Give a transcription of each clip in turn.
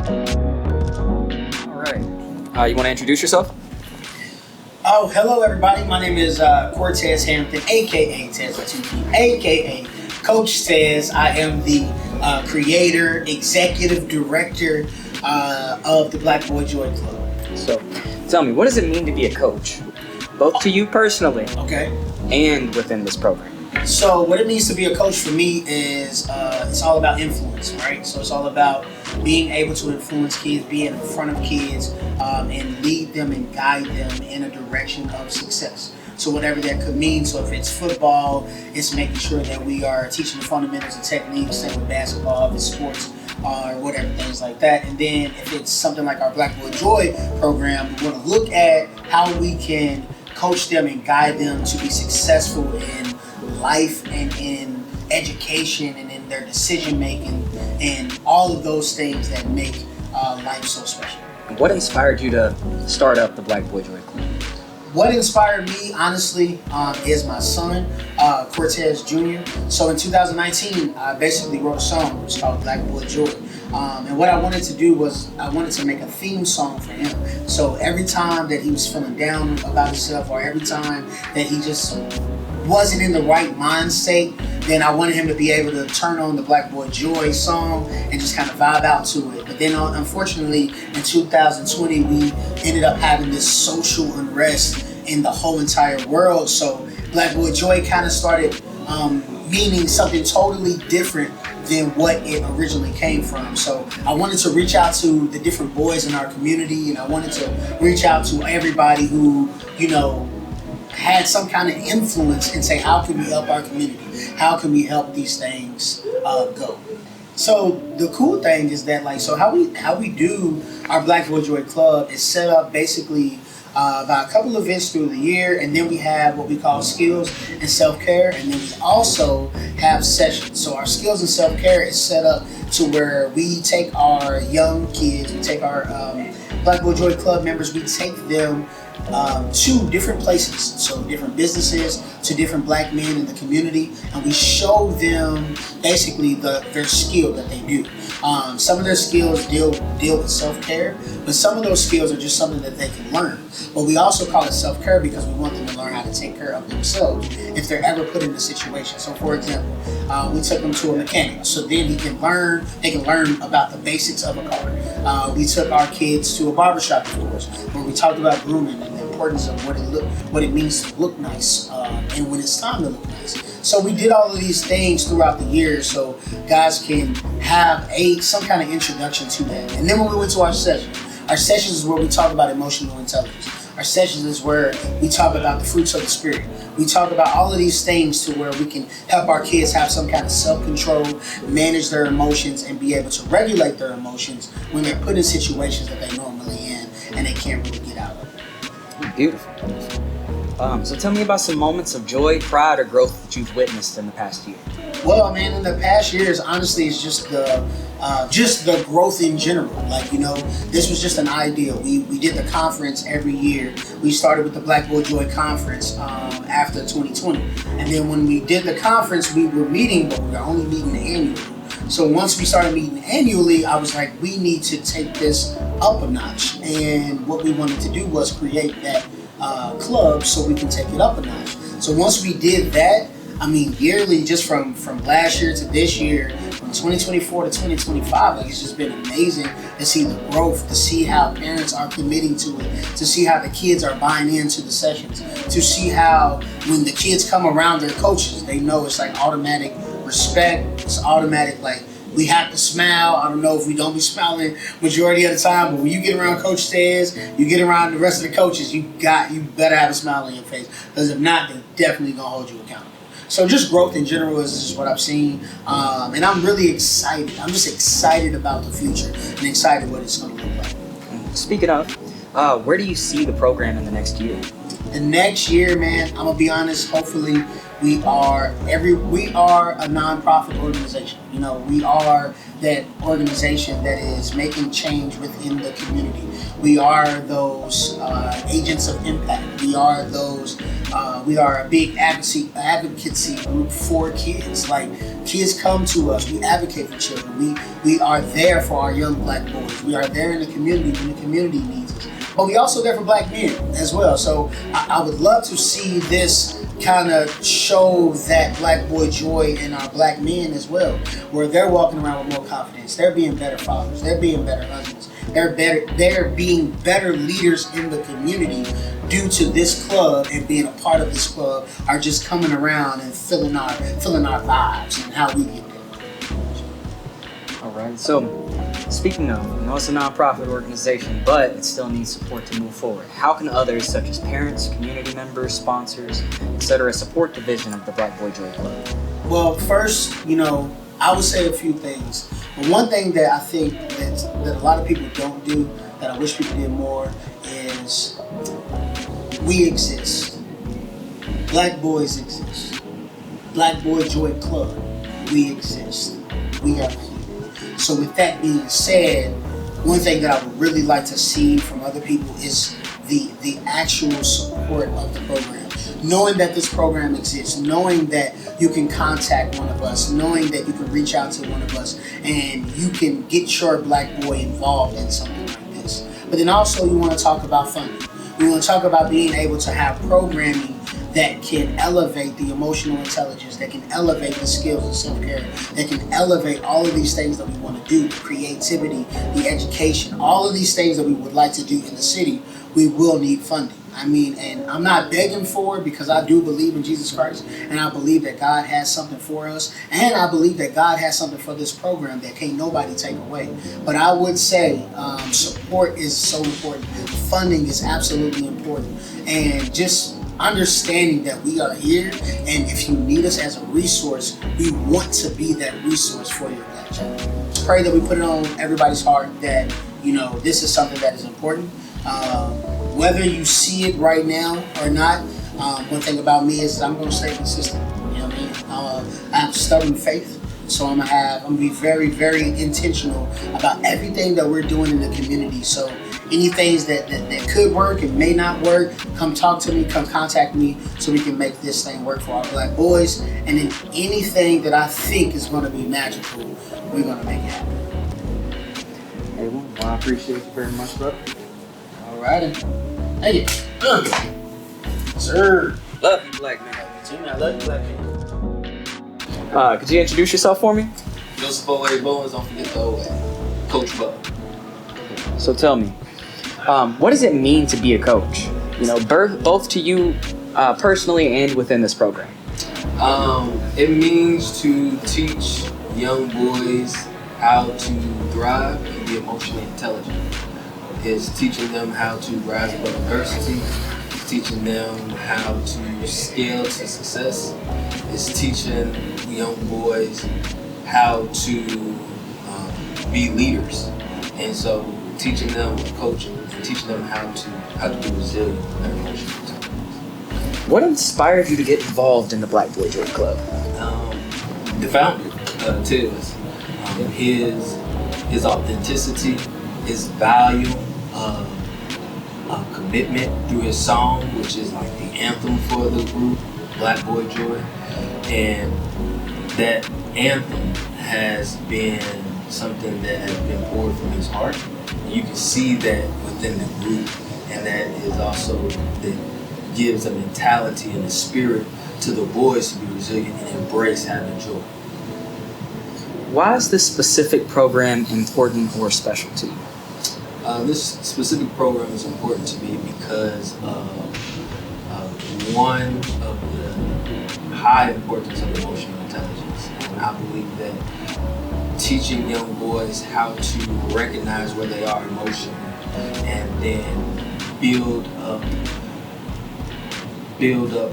All right. You want to introduce yourself? Oh, hello everybody. My name is Cortez Hampton, aka Tez Latuki, aka Coach Tez. I am the creator, executive director of the Black Boy Joy Club. So, tell me, what does it mean to be a coach? Both to you personally Okay. and within this program. So what it means to be a coach for me is it's all about influence, right? So it's all about being able to influence kids, being in front of kids, and lead them and guide them in a direction of success. So whatever that could mean. So if it's football, it's making sure that we are teaching the fundamentals and techniques. Same with basketball, if it's sports, or whatever, things like that. And then if it's something like our Black Boy Joy program, we want to look at how we can coach them and guide them to be successful in life and in education and in their decision making and all of those things that make life so special. What inspired you to start up the Black Boy Joy Club? What inspired me, honestly, is my son, Cortez Jr. So in 2019, I basically wrote a song. It's called Black Boy Joy. And what I wanted to do was I wanted to make a theme song for him. So every time that he was feeling down about himself or every time that he just wasn't in the right mind state, then I wanted him to be able to turn on the Black Boy Joy song and just kind of vibe out to it. But then unfortunately in 2020 we ended up having this social unrest in the whole entire world. So Black Boy Joy kind of started meaning something totally different than what it originally came from. So I wanted to reach out to the different boys in our community, and I wanted to reach out to everybody who, had some kind of influence and say, how can we help our community? How can we help these things go? So the cool thing is that how we do our Black Boy Joy Club is set up basically by a couple of events through the year, and then we have what we call skills and self-care, and then we also have sessions. So our skills and self-care is set up to where we take our young kids, we take our Black Boy Joy Club members, we take them to different places, so different businesses, to different black men in the community, and we show them basically their skill that they do. Some of their skills deal with self-care, but some of those skills are just something that they can learn. But we also call it self-care because we want them to learn how to take care of themselves if they're ever put in a situation. So for example, we took them to a mechanic, so then they can learn about the basics of a car. We took our kids to a barbershop, of course, where we talked about grooming and the importance of what it means to look nice, and when it's time to look nice. So we did all of these things throughout the year so guys can have some kind of introduction to that. And then when we went to our sessions is where we talk about emotional intelligence. Our sessions is where we talk about the fruits of the spirit. We talk about all of these things to where we can help our kids have some kind of self-control, manage their emotions, and be able to regulate their emotions when they're put in situations that they're normally in and they can't really get out of. Beautiful. So tell me about some moments of joy, pride, or growth that you've witnessed in the past year. Well, man, in the past years, honestly, it's just the growth in general. This was just an idea. We did the conference every year. We started with the Black Boy Joy Conference after 2020. And then when we did the conference, we were meeting, but we were only meeting annually. So once we started meeting annually, I was like, we need to take this up a notch. And what we wanted to do was create that club so we can take it up a notch. So once we did that, yearly, just from last year to this year, from 2024 to 2025, it's just been amazing to see the growth, to see how parents are committing to it, to see how the kids are buying into the sessions, to see how when the kids come around their coaches, they know it's like automatic respect, it's automatic we have to smile. I don't know if we don't be smiling majority of the time, but when you get around Coach Tez, you get around the rest of the coaches, you better have a smile on your face, because if not, they're definitely gonna hold you accountable. So just growth in general is just what I've seen, and I'm really excited. I'm just excited about the future and excited what it's going to look like. Speaking of, where do you see the program in the next year? The next year, man, I'm gonna be honest. Hopefully, we are a nonprofit organization. You know, we are that organization that is making change within the community. We are those agents of impact. We are those. We are a big advocacy group for kids. Like, kids come to us. We advocate for children. We are there for our young black boys. We are there in the community when the community needs us. But we also there for black men as well. So I would love to see this kind of show that black boy joy in our black men as well, where they're walking around with more confidence. They're being better fathers. They're being better husbands. They're being better leaders in the community due to this club, and being a part of this club are just coming around and feeling our vibes and how we get there. All right. So, speaking of, I know it's a nonprofit organization, but it still needs support to move forward. How can others, such as parents, community members, sponsors, etc., support the vision of the Black Boy Joy Club? Well, first, I would say a few things. But one thing that I think that a lot of people don't do, that I wish people did more, is we exist. Black boys exist. Black Boy Joy Club, we exist. We are here. So with that being said, one thing that I would really like to see from other people is the actual support of the program. Knowing that this program exists, knowing that you can contact one of us, knowing that you can reach out to one of us, and you can get your black boy involved in something like this. But then also you want to talk about funding. We want to talk about being able to have programming that can elevate the emotional intelligence, that can elevate the skills of self-care, that can elevate all of these things that we want to do, the creativity, the education, all of these things that we would like to do in the city. We will need funding. And I'm not begging for it, because I do believe in Jesus Christ, and I believe that God has something for us, and I believe that God has something for this program that can't nobody take away. But I would say support is so important. Funding is absolutely important. And just understanding that we are here, and if you need us as a resource, we want to be that resource for your black child. Pray that we put it on everybody's heart that, this is something that is important. Whether you see it right now or not, one thing about me is I'm going to stay consistent. You know what I mean? I have stubborn faith, so I'm gonna be very, very intentional about everything that we're doing in the community. So any things that could work and may not work, come talk to me, come contact me, so we can make this thing work for our black boys. And then anything that I think is going to be magical, we're going to make it happen. Hey, well, I appreciate you very much, brother. All right. Hey, sir. Love you, black man. I love you, black man. Could you introduce yourself for me? Joseph O.A. Bowens, don't forget the O.A. Coach Bub. So tell me, what does it mean to be a coach? Both to you personally and within this program. It means to teach young boys how to thrive and be emotionally intelligent. It's teaching them how to rise above adversity. It's teaching them how to scale to success. It's teaching young boys how to be leaders. And so teaching them coaching and teaching them how to be resilient in their emotional intelligence. What inspired you to get involved in the Black Boy Joy Club? The founder, Tiz, his authenticity, his value, commitment through his song, which is like the anthem for the group, Black Boy Joy. And that anthem has been something that has been poured from his heart. And you can see that within the group, and that is also that gives a mentality and a spirit to the boys to be resilient and embrace having joy. Why is this specific program important or special to you? This specific program is important to me because of one of the high importance of emotional intelligence. And I believe that teaching young boys how to recognize where they are emotionally and then build up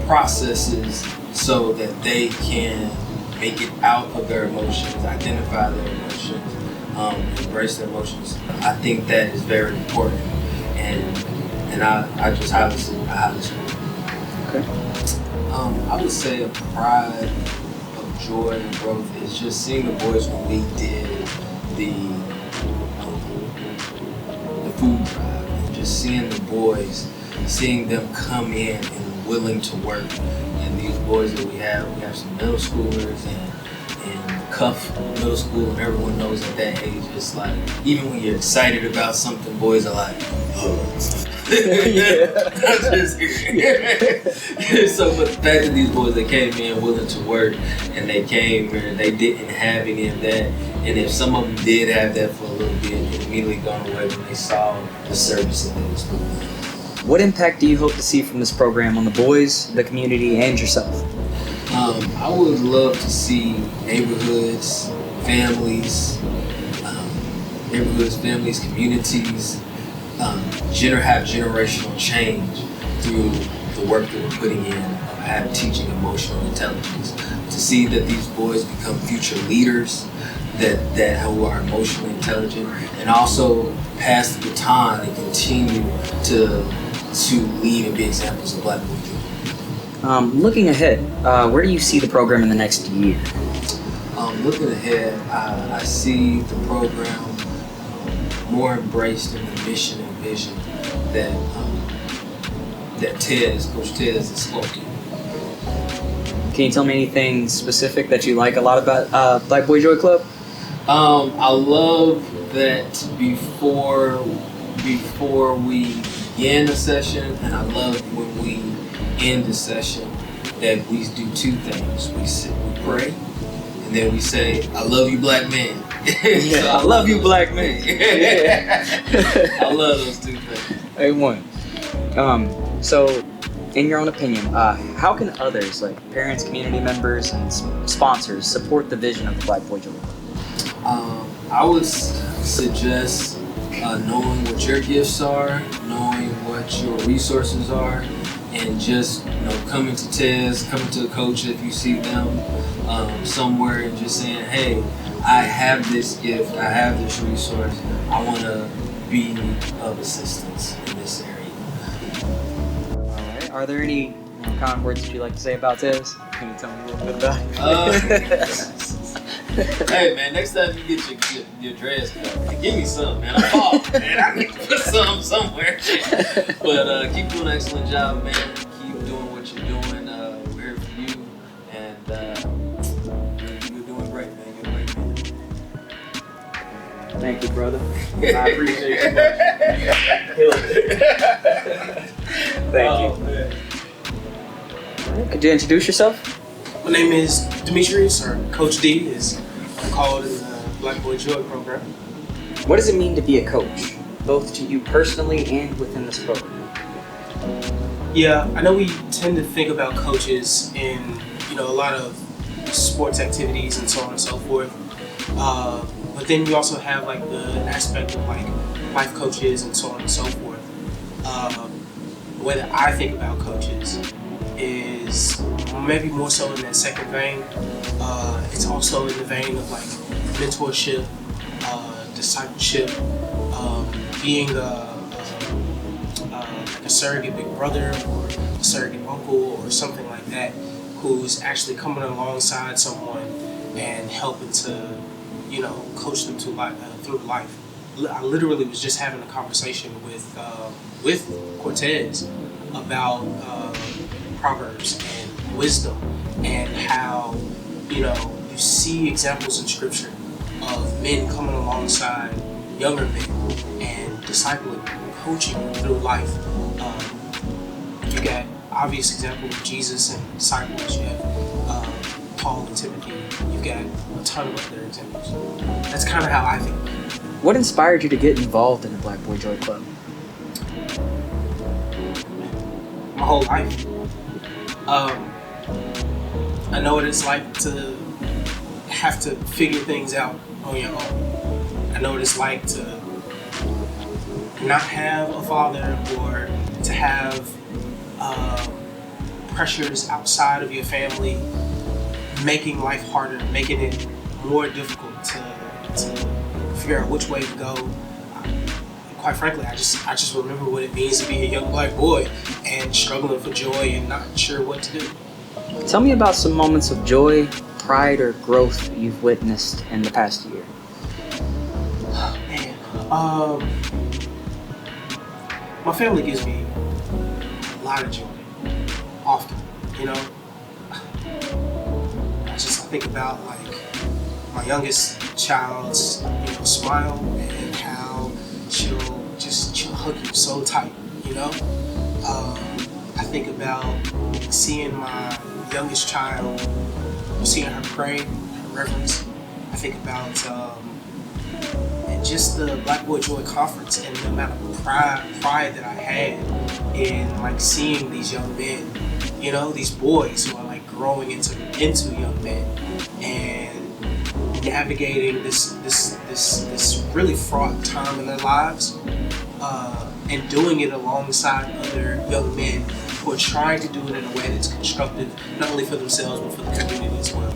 processes so that they can make it out of their emotions, identify their emotions, embrace their emotions. I think that is very important. And and I just highly support. Okay. I would say a pride of joy and growth is just seeing the boys when we did the food drive, and just seeing the boys, seeing them come in and willing to work. And these boys that we have some middle schoolers and Cuff Middle School, and everyone knows at that age, it's like, even when you're excited about something, boys are like, oh. So, but the fact that these boys, they came in willing to work, and they came and they didn't have any of that, and if some of them did have that for a little bit, it immediately gone away when they saw the service that they was doing. What impact do you hope to see from this program on the boys, the community, and yourself? I would love to see neighborhoods, families, communities, have generational change through the work that we're putting in, teaching emotional intelligence. To see that these boys become future leaders, that who are emotionally intelligent, and also pass the baton and continue to lead and be examples of Black boys. Looking ahead, where do you see the program in the next year? Looking ahead, I see the program more embraced in the mission and vision that Coach Ted has spoken. Can you tell me anything specific that you like a lot about Black Boy Joy Club? I love that before we begin the session, and I love when we end the session, that we do two things. We pray, and then we say, "I love you, Black man." Yeah, so I love you, Black man. I love those two things. Amen. So, in your own opinion, how can others, like parents, community members, and sponsors, support the vision of the Black Boy Joy Club? I would suggest knowing what your gifts are, knowing what your resources are, and just coming to Tez, coming to a coach if you see them somewhere, and just saying, "Hey, I have this gift, I have this resource. I want to be of assistance in this area." All right. Are there any common words that you'd like to say about Tez? Can you tell me a little bit about it? Hey man, next time you get your dress cut, give me some, man. I'm off, man. I need to put some somewhere. But keep doing an excellent job, man. Keep doing what you're doing. We're here for you, and you're doing great, man. You're a great man. Thank you, brother. I appreciate you much. Thank you. Man. All right, could you introduce yourself? My name is Demetrius, or Coach D, as I'm called in the Black Boy Joy program. What does it mean to be a coach, both to you personally and within this program? Yeah, I know we tend to think about coaches in a lot of sports activities and so on and so forth. But then you also have like the aspect of like life coaches and so on and so forth. The way that I think about coaches is maybe more so in that second vein. It's also in the vein of like mentorship, discipleship, being like a surrogate big brother or a surrogate uncle or something like that, who's actually coming alongside someone and helping to, coach them through life. I literally was just having a conversation with Cortez about Proverbs and wisdom, and how you see examples in Scripture of men coming alongside younger men and discipling, coaching through life. You got obvious example of Jesus and disciples. You have Paul and Timothy. You've got a ton of other examples. That's kind of how I think about it. What inspired you to get involved in the Black Boy Joy Club? My whole life. I know what it's like to have to figure things out on your own. I know what it's like to not have a father, or to have pressures outside of your family, making life harder, making it more difficult to figure out which way to go. quite frankly, I just remember what it means to be a young black boy and struggling for joy and not sure what to do. Tell me about some moments of joy, pride, or growth you've witnessed in the past year. Man, my family gives me a lot of joy, often. You know, I think about like my youngest child's smile and how she'll hug you so tight. You know, I think about seeing my youngest child, seeing her pray, her reverence. I think about and just the Black Boy Joy Conference and the amount of pride that I had in like seeing these young men, these boys who are like growing into young men and navigating this really fraught time in their lives, and doing it alongside other young men who are trying to do it in a way that's constructive, not only for themselves but for the community as well.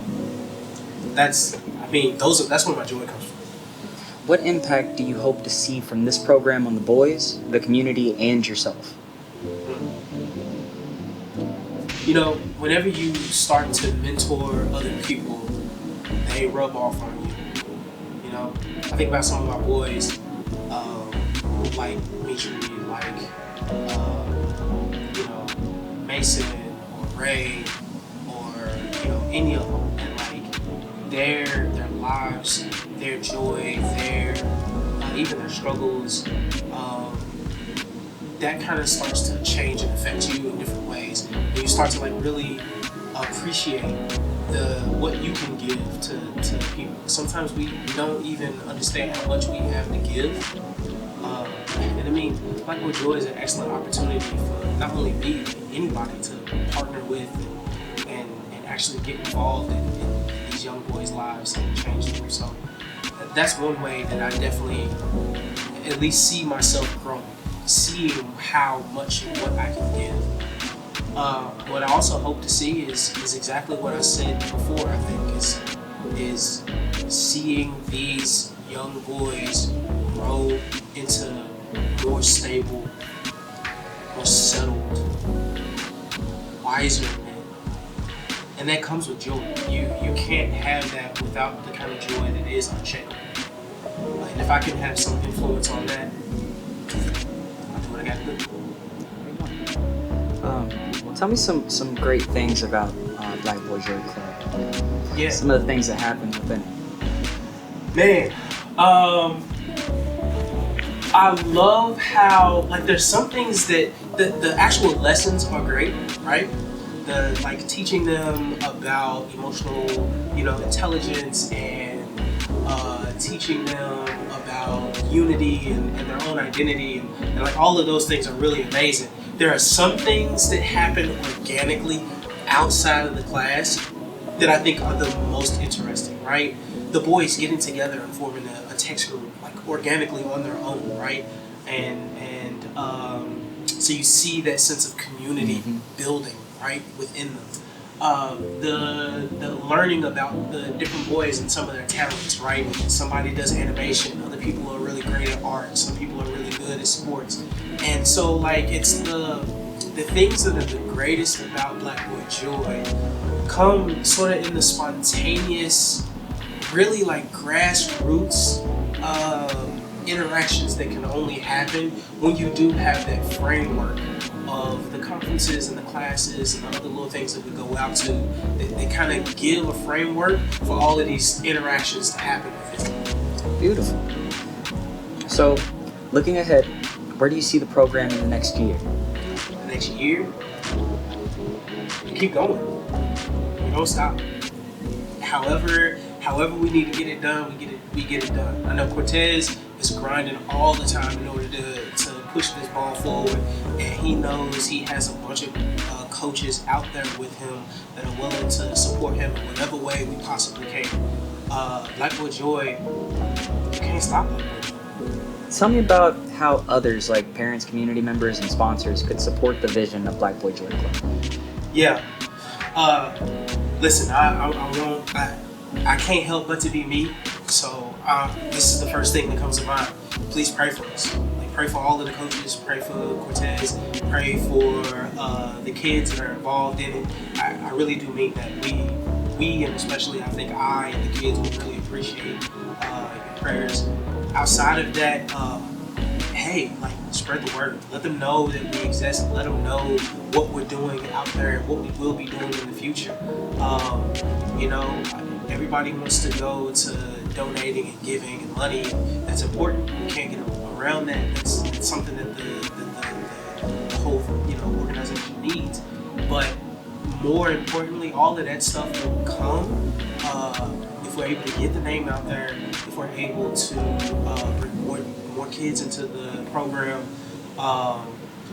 That's where my joy comes from. What impact do you hope to see from this program on the boys, the community, and yourself? Whenever you start to mentor other people, they rub off on you. I think about some of my boys, like Mitri, like Mason or Ray, or any of them, and like their lives, their joy, their even their struggles, that kind of starts to change and affect you in different ways. And you start to like really appreciate what you can give to people. Sometimes we don't even understand how much we have to give. And I mean, Black Boy Joy is an excellent opportunity for not only me, but anybody to partner with and actually get involved in these young boys' lives and change them. So that's one way that I definitely at least see myself growing, seeing how much and what I can give. What I also hope to see is exactly what I said before. I think is seeing these young boys grow into more stable, more settled, wiser men, and that comes with joy. You can't have that without the kind of joy that is unshakable. And if I can have some influence on that, I'll do what I got to do. Tell me some great things about Black Boy Joy Club. Yeah. Some of the things that happen within it. Man, I love how like there's some things that the actual lessons are great, right? The like teaching them about emotional, intelligence and teaching them about unity and their own identity and like all of those things are really amazing. There are some things that happen organically outside of the class that I think are the most interesting, right? The boys getting together and forming a text group like organically on their own, right? And so you see that sense of community building, right, within them. The learning about the different boys and some of their talents, right? Somebody does animation, other people are really great at art, some people are really good at sports. And so like it's the things that are the greatest about Black Boy Joy come sort of in the spontaneous, really like grassroots interactions that can only happen when you do have that framework of the conferences and the classes and the other little things that we go out to. They kind of give a framework for all of these interactions to happen with it. Beautiful. So, looking ahead, where do you see the program in the next year? The next year, we keep going. We don't stop. However we need to get it done, we get it done. I know Cortez is grinding all the time in order to push this ball forward, and he knows he has a bunch of coaches out there with him that are willing to support him in whatever way we possibly can. Black Boy Joy, you can't stop it. Tell me about how others, like parents, community members, and sponsors, could support the vision of Black Boy Joy Club. Yeah. Listen, I can't help but to be me. So this is the first thing that comes to mind. Please pray for us. Like, pray for all of the coaches, pray for Cortez, pray for the kids that are involved in it. I really do mean that we and especially I think I and the kids would really appreciate your prayers. Outside of that, hey, like spread the word. Let them know that we exist. Let them know what we're doing out there and what we will be doing in the future. You know, everybody wants to go to donating and giving and money. That's important. We can't get around that. That's something that the whole organization needs. But more importantly, all of that stuff will come if we're able to get the name out there. If we're able to bring more kids into the program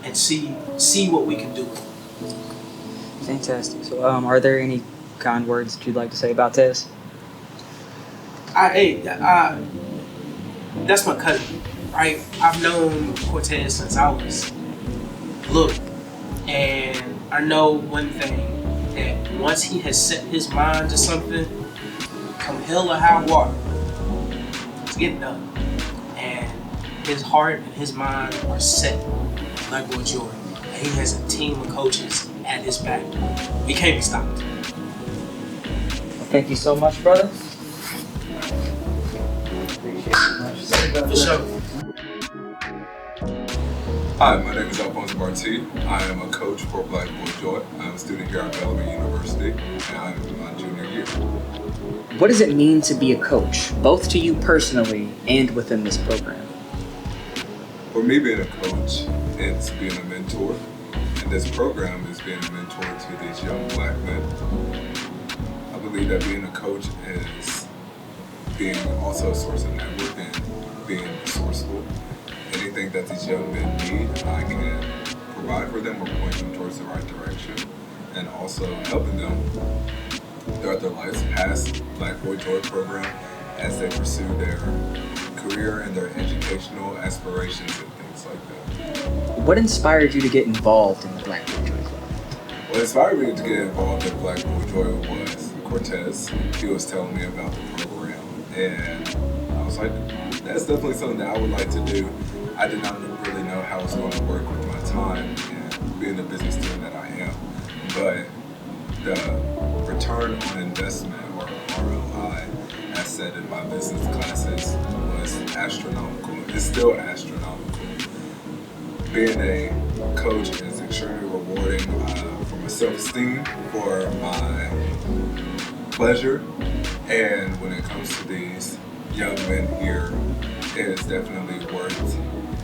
and see what we can do. Fantastic. So, are there any kind words that you'd like to say about this? That's my cousin, right? I've known Cortez since I was little, and I know one thing, that once he has set his mind to something, come hell or high water, it's getting done. And his heart and his mind are set like Boy Joy. And he has a team of coaches at his back. We can't be stopped. Thank you so much, brother. Appreciate it much. For sure. Hi, my name is Alfonso Marti. I am a coach for Black Boy Joy. I'm a student here at Bellamy University, and I'm in my junior year. What does it mean to be a coach, both to you personally and within this program? For me, being a coach, it's being a mentor, and this program is being a mentor to these young Black men. I believe that being a coach is being also a source of network and being resourceful. Anything that these young men need, I can provide for them or point them towards the right direction, and also helping them throughout their lives past Black Boy Joy program as they pursue their career and their educational aspirations and things like that. What inspired you to get involved in the Black Boy Joy Club? What inspired me to get involved in Black Boy Joy was Cortez. He was telling me about the program, and I was like, that's definitely something that I would like to do. I did not really know how it was going to work with my time and being the busy student that I am. But the return on investment, or ROI, as said in my business classes, was astronomical. It's still astronomical. Being a coach is extremely rewarding for my self-esteem, for my pleasure, and when it comes to these young men here, it is definitely worth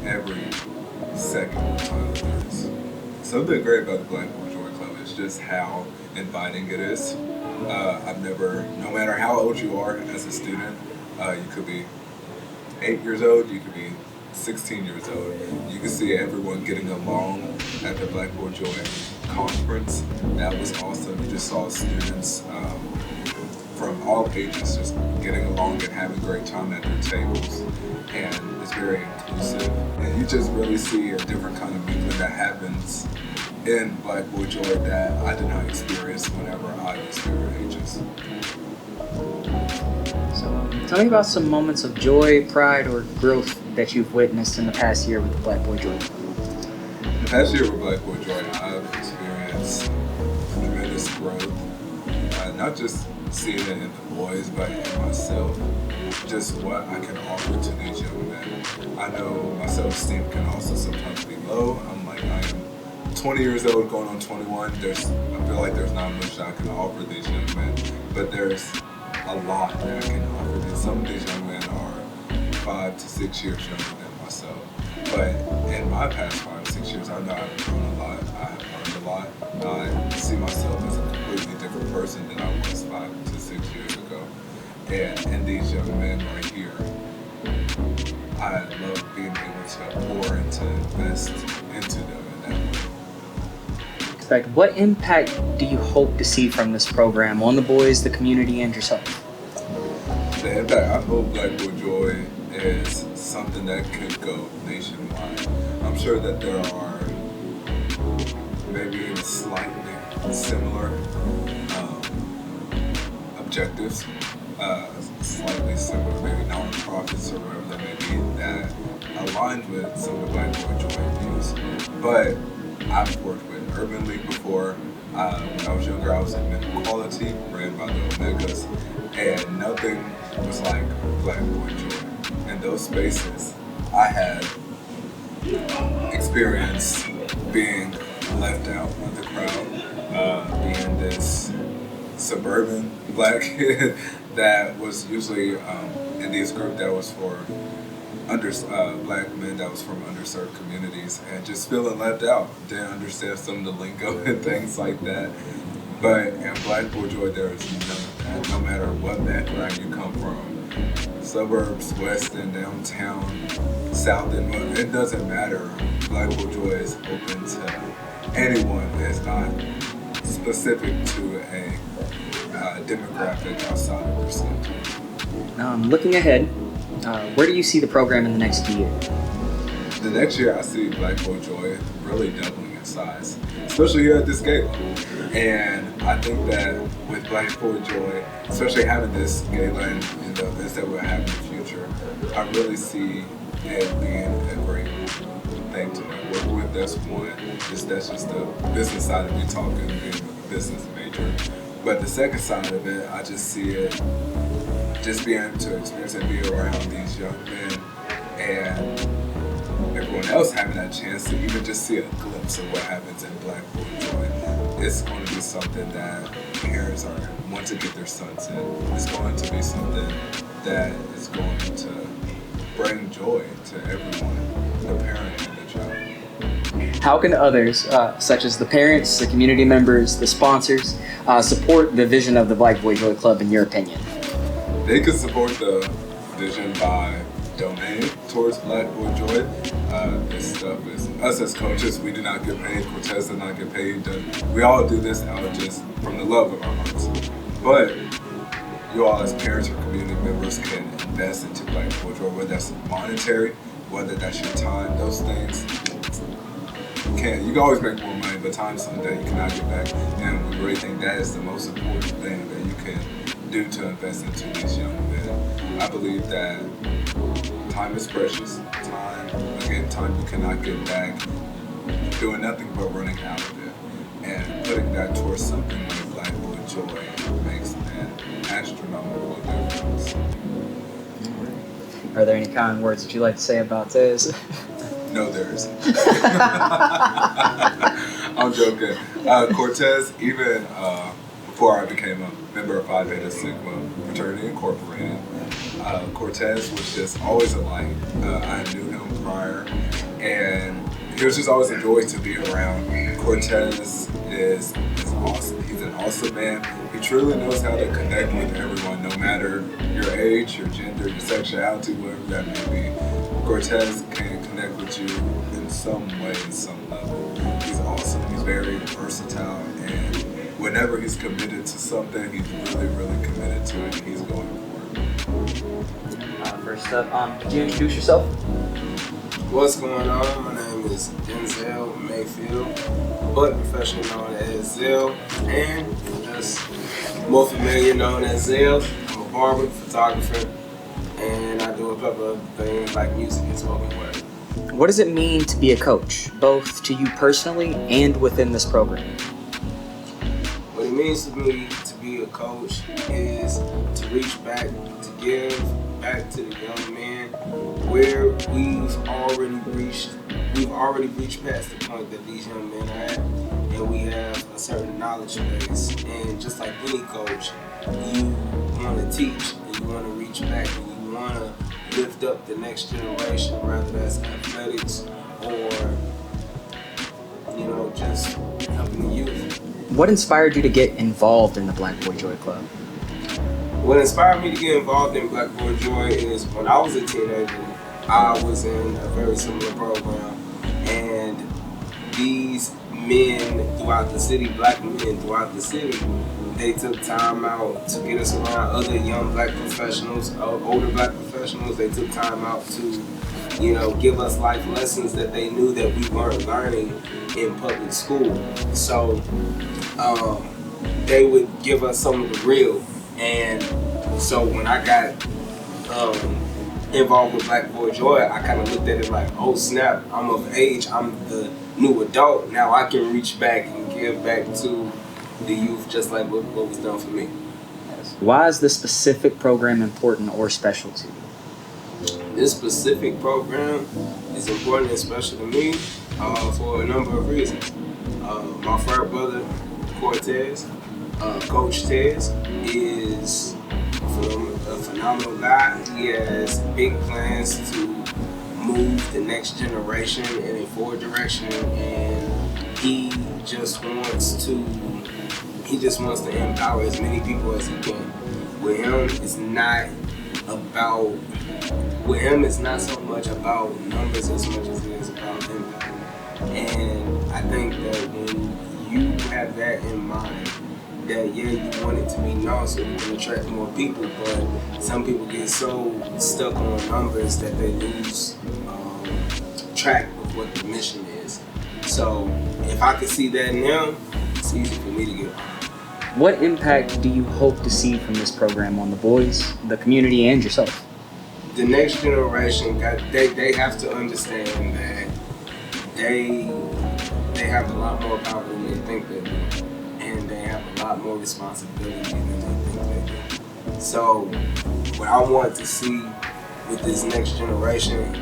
every second of time there is. Something great about the Black Boy Joy Club is just how inviting it is. No matter how old you are as a student, you could be 8 years old, you could be 16 years old. You can see everyone getting along at the Black Boy Joy conference. That was awesome. You just saw students from all ages just getting along and having a great time at their tables, and it's very inclusive. And you just really see a different kind of movement that happens in Black Boy Joy that I did not experience whenever I was their ages. So, tell me about some moments of joy, pride, or growth that you've witnessed in the past year with the Black Boy Joy Club. The past year with Black Boy Joy, I've experienced tremendous growth, not just seeing it in the boys, but in myself, just what I can offer to these young men. I know my self-esteem can also sometimes be low. I am 20 years old, going on 21. I feel like there's not much that I can offer these young men, but there's a lot that I can offer them. Some of these young men are 5 to 6 years younger than myself, but in my past 5 to 6 years, I know I've grown a lot. I have learned a lot. I see myself as a completely different person than I was 5 to 6 years ago. And these young men right here, I love being able to pour and to invest into them in that way. Like, what impact do you hope to see from this program on the boys, the community, and yourself? The impact, I hope Black Boy Joy is something that could go nationwide. I'm sure that there are maybe even slightly similar objectives, slightly similar, maybe non-profits or whatever that may be, that aligned with some of the Black Boy Joy views. But I've worked with Urban League before. When I was younger, I was in Mental Quality, ran by the Omegas, and nothing was like Black Boy Joy. In those spaces, I had experience being left out of the crowd, being this suburban black kid that was usually in this group that was for black men that was from underserved communities, and just feeling left out. Didn't understand some of the lingo and things like that. But in Black Boy Joy, there is none of that. No matter what background you come from, suburbs, west and downtown, south and north, it doesn't matter. Black Boy Joy is open to anyone. It's not specific to a demographic outside of their skin. Looking ahead, where do you see the program in the next year? The next year, I see Black Boy Joy really doubling in size, especially here at this gala. And I think that with Black Boy Joy, especially having this gala and the events that we'll have in the future, I really see it being a great thing to work with. That's one. That's just the business side of me talking, being a business major. But the second side of it, I just see it just being able to experience and be around these young men and everyone else having that chance to even just see a glimpse of what happens in Black Boy Joy. It's going to be something that parents want to get their sons in. It's going to be something that is going to bring joy to everyone, the parent and the child. How can others, such as the parents, the community members, the sponsors, support the vision of the Black Boy Joy Club in your opinion? They can support the vision by donating towards Black Boy Joy. This stuff is, us as coaches, we do not get paid. Cortez does not get paid. We all do this out of just from the love of our hearts. But you all as parents or community members can invest into Black Boy Joy, whether that's monetary, whether that's your time, those things. You can always make more money, but time is something that you cannot get back. And we really think that is the most important thing that you can do to invest into these young men. I believe that time is precious. Time you cannot get back. Doing nothing but running out of it. And putting that towards something like Black Boy Joy makes an astronomical difference. Are there any kind words that you'd like to say about this? No, there isn't. I'm joking. Cortez, even before I became a member of Phi Beta Sigma Fraternity Incorporated, Cortez was just always a light. I knew him prior, and he was just always a joy to be around. Cortez is awesome. He's an awesome man. He truly knows how to connect with everyone, no matter your age, your gender, your sexuality, whatever that may be. Cortez can connect with you in some way, in some level. He's awesome. He's very versatile, and whenever he's committed to something, he's really, really committed to it, and he's going for it. First up, could you introduce yourself? What's going on? My name is Denzel Mayfield, but professionally known as Zell, and just more familiar known as Zell. I'm a barber, photographer, and I do a couple of things like music and spoken word. What does it mean to be a coach, both to you personally and within this program? What it means to me to be a coach is to reach back, to give back to the young men where we've already reached past the point that these young men are at, and we have a certain knowledge base. And just like any coach, you want to teach and you want to reach back and you want to lift up the next generation, whether that's athletics or just helping the youth. What inspired you to get involved in the Black Boy Joy Club? What inspired me to get involved in Black Boy Joy is when I was a teenager, I was in a very similar program, and these men throughout the city, black men throughout the city, they took time out to get us around other young black professionals, older black professionals. They took time out to, give us life lessons that they knew that we weren't learning in public school. So they would give us some of the real. And so when I got involved with Black Boy Joy, I kind of looked at it like, oh snap, I'm of age, I'm the new adult, now I can reach back and give back to the youth just like what was done for me. Why is this specific program important or special to you? This specific program is important and special to me for a number of reasons. My frat brother, Cortez, Coach Tez, is a phenomenal guy. He has big plans to move the next generation in a forward direction, and he just wants to empower as many people as he can. With him, it's not so much about numbers as much as it is about impact. And I think that when you have that in mind, that you want it to be known so you can attract more people, but some people get so stuck on numbers that they lose track of what the mission is. So if I could see that now, it's easy for me to get behind. What impact do you hope to see from this program on the boys, the community, and yourself? The next generation, they have to understand that they have a lot more power than they think they do, and they have a lot more responsibility than they think they do. So what I want to see with this next generation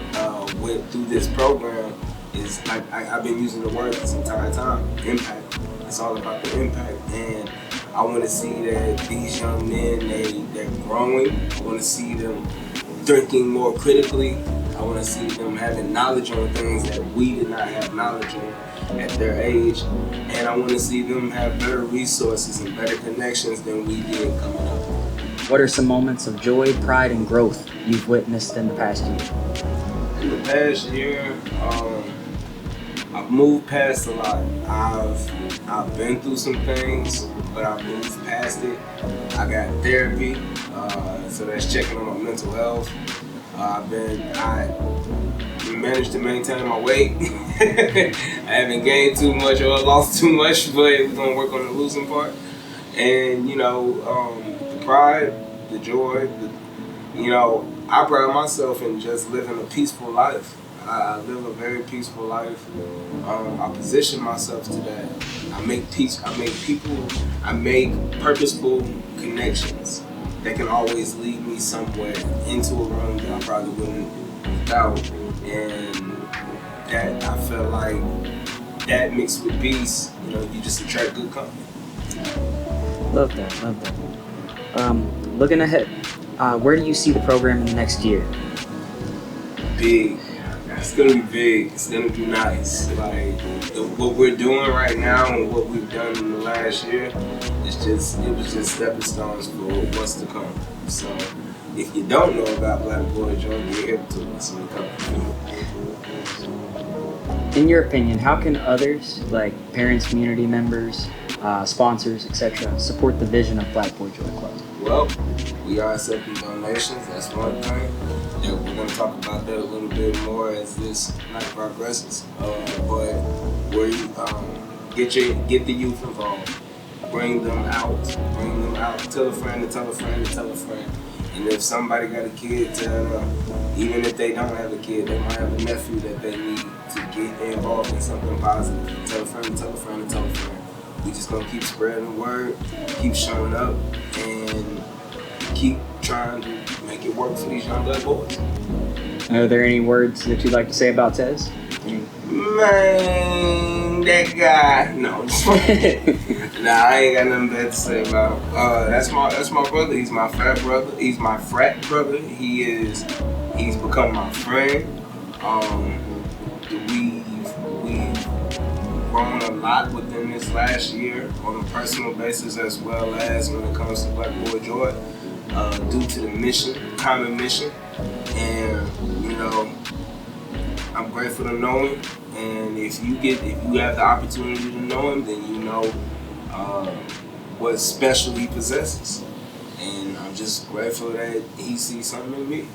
through this program is, I've been using the word this entire time, impact. It's all about the impact, and I want to see that these young men, they're growing. I want to see them thinking more critically. I want to see them having knowledge on things that we did not have knowledge on at their age. And I want to see them have better resources and better connections than we did coming up. What are some moments of joy, pride, and growth you've witnessed in the past year? In the past year, I've moved past a lot. I've been through some things, but I've moved past it. I got therapy, so that's checking on my mental health. I managed to maintain my weight. I haven't gained too much or lost too much, but we're gonna work on the losing part. And the pride, the joy, I pride myself in just living a peaceful life. I live a very peaceful life. I position myself to that. I make purposeful connections that can always lead me somewhere into a room that I probably wouldn't without. And that, I feel like, that mixed with peace, you just attract good company. Love that. Looking ahead, where do you see the program in the next year? Big. It's gonna be big. It's gonna be nice. Like what we're doing right now and what we've done in the last year, it was just stepping stones for what's to come. So if you don't know about Black Boy Joy, get hip to it. So In your opinion, how can others, like parents, community members, sponsors, etc., support the vision of Black Boy Joy Club? Well, we are accepting donations. That's one thing. We're going to talk about that a little bit more as this night progresses. But where you get the youth involved, bring them out. Tell a friend to tell a friend to tell a friend. And if somebody got a kid, tell them. Even if they don't have a kid, they might have a nephew that they need to get involved in something positive. Tell a friend to tell a friend to tell a friend. We just gonna keep spreading the word, keep showing up, and keep trying to make it work for these young Black boys. Are there any words that you'd like to say about Tez? Man, that guy. No, nah, I ain't got nothing bad to say about him. That's my brother. He's my frat brother. He's my frat brother. He's become my friend. We've grown a lot within this last year on a personal basis, as well as when it comes to Black Boy Joy, due to the mission, common mission. And I'm grateful to know him. And if you have the opportunity to know him, then you know what special he possesses. And I'm just grateful that he sees something in me.